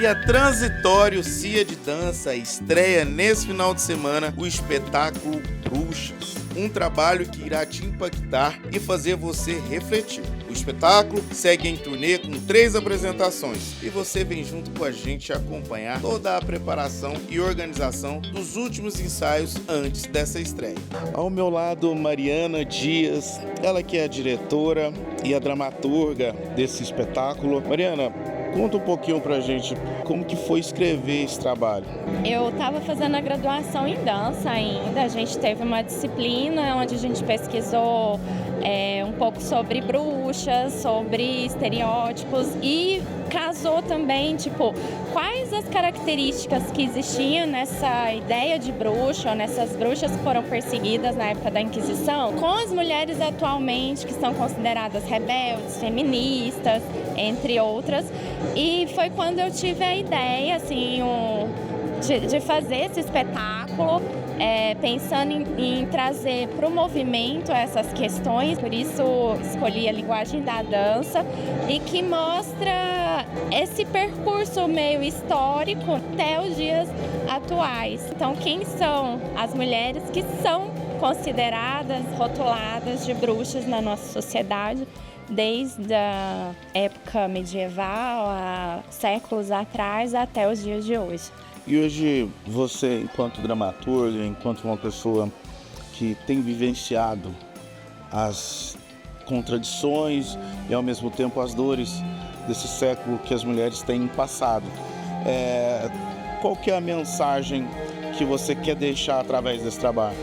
E a Transitório Cia de Dança estreia nesse final de semana o espetáculo Bruxas, um trabalho que irá te impactar e fazer você refletir. O espetáculo segue em turnê com 3 apresentações e você vem junto com a gente acompanhar toda a preparação e organização dos últimos ensaios antes dessa estreia. Ao meu lado, Mariana Dias, ela que é a diretora e a dramaturga desse espetáculo. Mariana, conta um pouquinho pra gente como que foi escrever esse trabalho. Eu estava fazendo a graduação em dança ainda. A gente teve uma disciplina onde a gente pesquisou um pouco sobre bruxas, sobre estereótipos e casou também, quais as características que existiam nessa ideia de bruxa, ou nessas bruxas que foram perseguidas na época da Inquisição, com as mulheres atualmente que são consideradas rebeldes, feministas, entre outras. E foi quando eu tive a ideia, de fazer esse espetáculo, pensando em trazer para o movimento essas questões. Por isso escolhi a linguagem da dança e que mostra esse percurso meio histórico até os dias atuais. Então, quem são as mulheres que são consideradas, rotuladas de bruxas na nossa sociedade, desde a época medieval, há séculos atrás, até os dias de hoje. E hoje você, enquanto dramaturga, enquanto uma pessoa que tem vivenciado as contradições e ao mesmo tempo as dores desse século que as mulheres têm passado, qual que é a mensagem que você quer deixar através desse trabalho?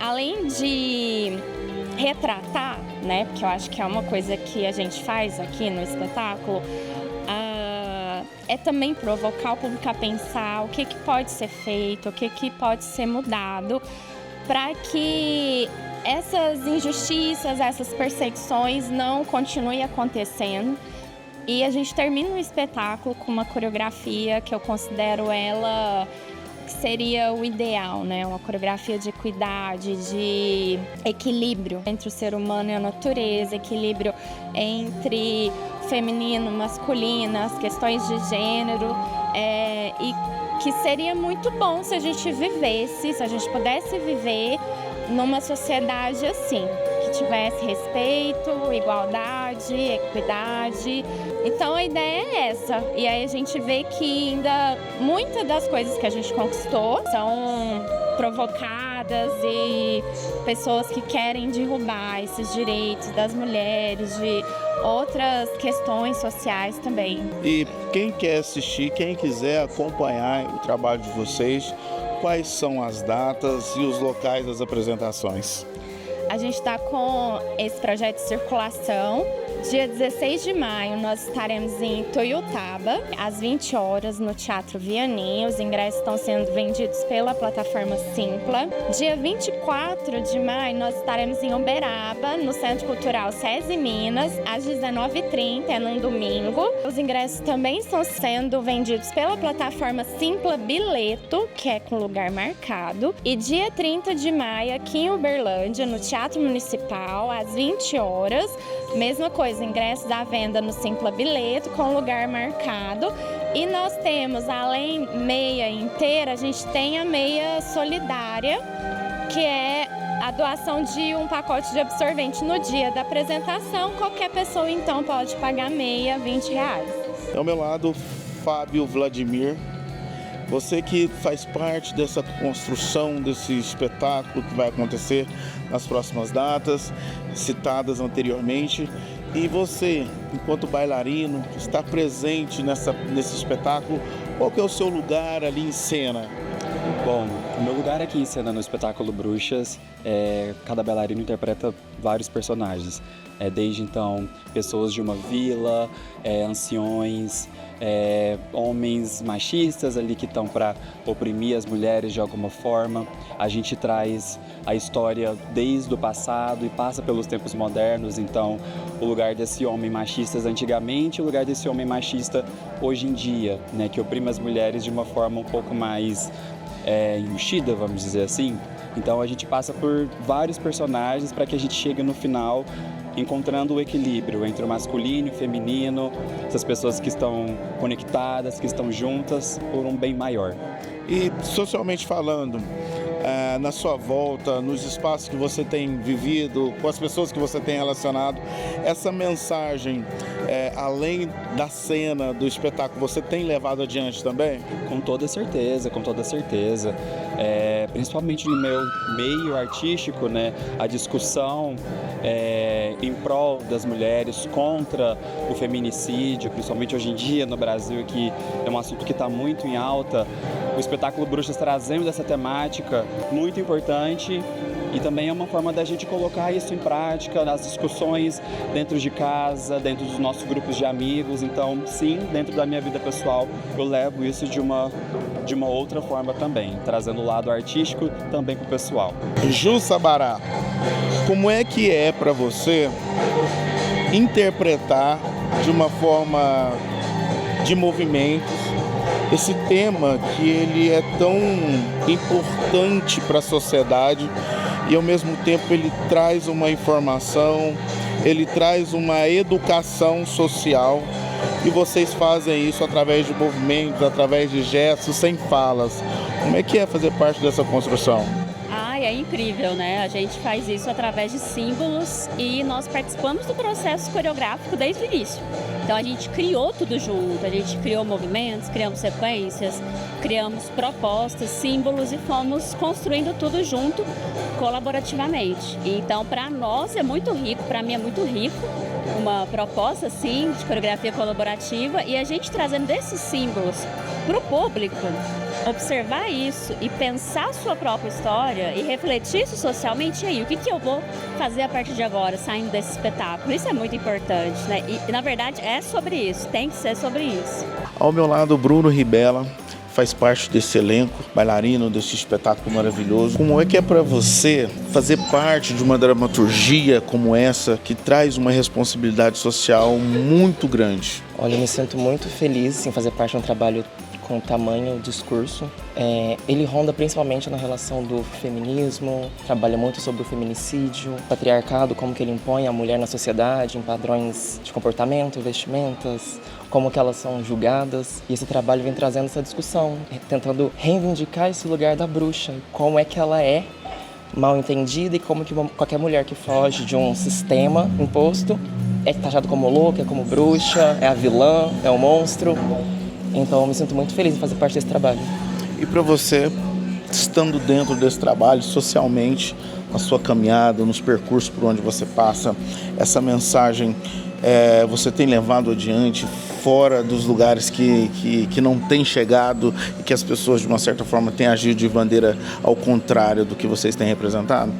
Além de retratar, porque eu acho que é uma coisa que a gente faz aqui no espetáculo, é também provocar o público a pensar o que pode ser feito, o que pode ser mudado, para que essas injustiças, essas perseguições não continuem acontecendo. E a gente termina o espetáculo com uma coreografia que eu considero ela que seria o ideal, uma coreografia de equidade, de equilíbrio entre o ser humano e a natureza, equilíbrio entre feminino, masculino, as questões de gênero, e que seria muito bom se a gente vivesse, se a gente pudesse viver numa sociedade assim, que tivesse respeito, igualdade, equidade. Então a ideia é essa. E aí a gente vê que ainda muitas das coisas que a gente conquistou são provocadas e pessoas que querem derrubar esses direitos das mulheres, de outras questões sociais também. E quem quer assistir, quem quiser acompanhar o trabalho de vocês, quais são as datas e os locais das apresentações? A gente está com esse projeto de circulação. Dia 16 de maio nós estaremos em Tuiutaba, às 20 horas, no Teatro Vianney. Os ingressos estão sendo vendidos pela plataforma Simpla. Dia 24 de maio nós estaremos em Uberaba, no Centro Cultural SESI Minas, às 19h30, num domingo. Os ingressos também estão sendo vendidos pela plataforma Simpla Bileto, que é com lugar marcado. E dia 30 de maio, aqui em Uberlândia, no Teatro Municipal, às 20 horas, mesma coisa, ingressos à venda no Simpla Bileto, com lugar marcado. E nós temos, além meia inteira, a gente tem a meia solidária, que é a doação de um pacote de absorvente no dia da apresentação. Qualquer pessoa, então, pode pagar meia, R$20. Ao meu lado, Fábio Vladimir. Você que faz parte dessa construção desse espetáculo que vai acontecer nas próximas datas, citadas anteriormente. E você, enquanto bailarino, que está presente nesse espetáculo, qual que é o seu lugar ali em cena? Bom, o meu lugar aqui em cena no espetáculo Bruxas, cada bailarino interpreta vários personagens. Desde então, pessoas de uma vila, anciões, homens machistas ali que estão para oprimir as mulheres de alguma forma. A gente traz a história desde o passado e passa pelos tempos modernos. Então, o lugar desse homem machista antigamente, o lugar desse homem machista hoje em dia, que oprime as mulheres de uma forma um pouco mais enrustida, vamos dizer assim. Então a gente passa por vários personagens para que a gente chegue no final encontrando o equilíbrio entre o masculino e o feminino, essas pessoas que estão conectadas, que estão juntas por um bem maior. E socialmente falando, na sua volta, nos espaços que você tem vivido, com as pessoas que você tem relacionado, essa mensagem, além da cena, do espetáculo, você tem levado adiante também? Com toda certeza, com toda certeza. Principalmente no meu meio artístico, né, a discussão em prol das mulheres, contra o feminicídio, principalmente hoje em dia no Brasil, que é um assunto que está muito em alta. O espetáculo Bruxas trazendo essa temática muito importante e também é uma forma da gente colocar isso em prática nas discussões dentro de casa, dentro dos nossos grupos de amigos. Então, sim, dentro da minha vida pessoal, eu levo isso de uma outra forma também, trazendo o lado artístico também para o pessoal. Ju Sabará, como é que é para você interpretar de uma forma de movimentos esse tema que ele é tão importante para a sociedade e ao mesmo tempo ele traz uma informação, ele traz uma educação social e vocês fazem isso através de movimentos, através de gestos, sem falas. Como é que é fazer parte dessa construção? É incrível, né? A gente faz isso através de símbolos e nós participamos do processo coreográfico desde o início. Então a gente criou tudo junto, a gente criou movimentos, criamos sequências, criamos propostas, símbolos e fomos construindo tudo junto, colaborativamente. Então para nós é muito rico, para mim é muito rico, uma proposta assim de coreografia colaborativa e a gente trazendo desses símbolos para o público, observar isso e pensar a sua própria história e refletir isso socialmente. E aí, o que eu vou fazer a partir de agora, saindo desse espetáculo? Isso é muito importante, né? E na verdade é sobre isso, tem que ser sobre isso. Ao meu lado, Bruno Ribella, faz parte desse elenco, bailarino desse espetáculo maravilhoso. Como é que é para você fazer parte de uma dramaturgia como essa, que traz uma responsabilidade social muito grande? Olha, eu me sinto muito feliz em fazer parte de um trabalho com tamanho discurso. Ele ronda principalmente na relação do feminismo, trabalha muito sobre o feminicídio, o patriarcado, como que ele impõe a mulher na sociedade, em padrões de comportamento, vestimentas, como que elas são julgadas. E esse trabalho vem trazendo essa discussão, tentando reivindicar esse lugar da bruxa, como é que ela é mal entendida e como que qualquer mulher que foge de um sistema imposto é taxada como louca, é como bruxa, é a vilã, é o monstro. Então eu me sinto muito feliz em fazer parte desse trabalho. E para você, estando dentro desse trabalho, socialmente, na sua caminhada, nos percursos por onde você passa, essa mensagem você tem levado adiante fora dos lugares que não tem chegado e que as pessoas, de uma certa forma, têm agido de bandeira ao contrário do que vocês têm representado?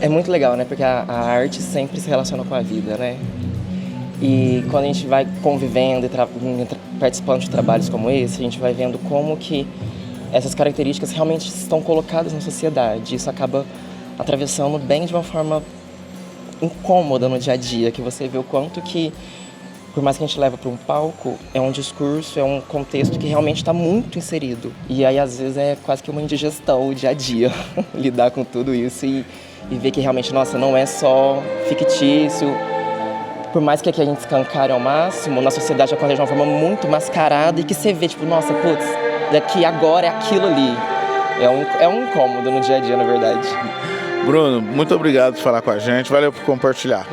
É muito legal, né? Porque a arte sempre se relaciona com a vida, né? E quando a gente vai convivendo e participando de trabalhos como esse, a gente vai vendo como que essas características realmente estão colocadas na sociedade. Isso acaba atravessando bem de uma forma incômoda no dia a dia, que você vê o quanto que, por mais que a gente leva para um palco, é um discurso, é um contexto que realmente está muito inserido. E aí, às vezes, é quase que uma indigestão o dia a dia, lidar com tudo isso e ver que realmente, nossa, não é só fictício. Por mais que aqui a gente escancare ao máximo, na sociedade acontece de uma forma muito mascarada e que você vê, tipo, nossa, putz, daqui agora é aquilo ali. É um incômodo no dia a dia, na verdade. Bruno, muito obrigado por falar com a gente, valeu por compartilhar.